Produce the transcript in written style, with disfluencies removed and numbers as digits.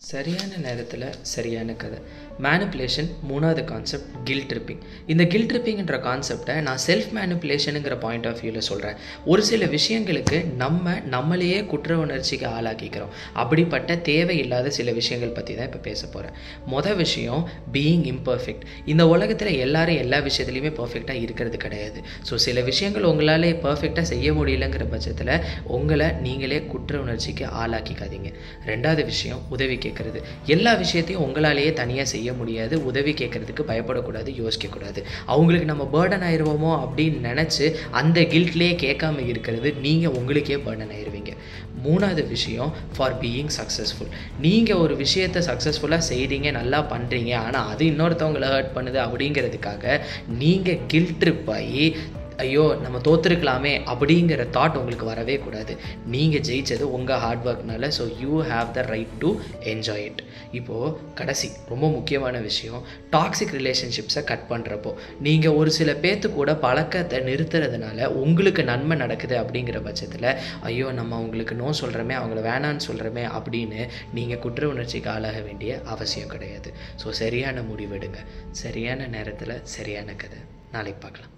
சரியான நேரத்தில் சரியான கதை. மேனிப்புலேஷன் மூணாவது கான்செப்ட் கில்ட் ட்ரிப்பிங். இந்த கில்ட் ட்ரிப்பிங்ன்ற கான்செப்டை நான் செல்ஃப் மேனிப்புலேஷனுங்கிற பாயிண்ட் ஆஃப் வியூவில் சொல்கிறேன். ஒரு சில விஷயங்களுக்கு நம்மளையே குற்ற உணர்ச்சிக்கு ஆளாக்கிக்கிறோம். அப்படிப்பட்ட தேவையில்லாத சில விஷயங்கள் பற்றி தான் இப்போ பேச போகிறேன். மொதல் விஷயம் பீயிங் இம்பர்ஃபெக்ட். இந்த உலகத்தில் எல்லாரும் எல்லா விஷயத்துலையுமே பர்ஃபெக்டாக இருக்கிறது கிடையாது. ஸோ சில விஷயங்கள் உங்களால் பர்ஃபெக்டாக செய்ய முடியலங்கிற பட்சத்தில் உங்களை நீங்களே குற்ற உணர்ச்சிக்கு ஆளாக்கிக்காதீங்க. ரெண்டாவது விஷயம் உதவி கேட்குறது. எல்லா விஷயத்தையும் உங்களாலேயே தனியாக செய்ய முடியாது. உதவி கேட்குறதுக்கு பயப்படக்கூடாது, யோசிக்கக்கூடாது. அவங்களுக்கு நம்ம பேர்டன் ஆயிடுவோமோ அப்படின்னு நினச்சி அந்த கில்ட்லேயே கேட்காம இருக்கிறது நீங்கள் உங்களுக்கே பேர்டன் ஆயிடுவீங்க. மூணாவது விஷயம் ஃபார் பீயிங் சக்ஸஸ்ஃபுல். நீங்கள் ஒரு விஷயத்தை சக்ஸஸ்ஃபுல்லாக செய்கிறீங்க, நல்லா பண்ணுறீங்க, ஆனால் அது இன்னொருத்தவங்களை ஹர்ட் பண்ணுது அப்படிங்கிறதுக்காக நீங்கள் கில்ட் ட்ரிப் ஆகி ஐயோ நம்ம தோற்றுருக்கலாமே அப்படிங்கிற தாட் உங்களுக்கு வரவே கூடாது. நீங்கள் ஜெயித்தது உங்கள் ஹார்ட் ஒர்க்னால. So you have the right to enjoy it. இப்போது கடைசி ரொம்ப முக்கியமான விஷயம், டாக்ஸிக் ரிலேஷன்ஷிப்ஸை கட் பண்ணுறப்போ நீங்கள் ஒரு சில பேர்த்து கூட பழக்கத்தை நிறுத்துறதுனால உங்களுக்கு நன்மை நடக்குது அப்படிங்கிற பட்சத்தில் ஐயோ நம்ம அவங்களுக்கு நோ சொல்கிறோமே, அவங்கள வேணான்னு சொல்கிறோமே அப்படின்னு நீங்கள் குற்ற உணர்ச்சிக்கு ஆளாக வேண்டிய அவசியம் கிடையாது. ஸோ சரியான முடிவெடுங்க. சரியான நேரத்தில் சரியான கதை. நாளைக்கு பார்க்கலாம்.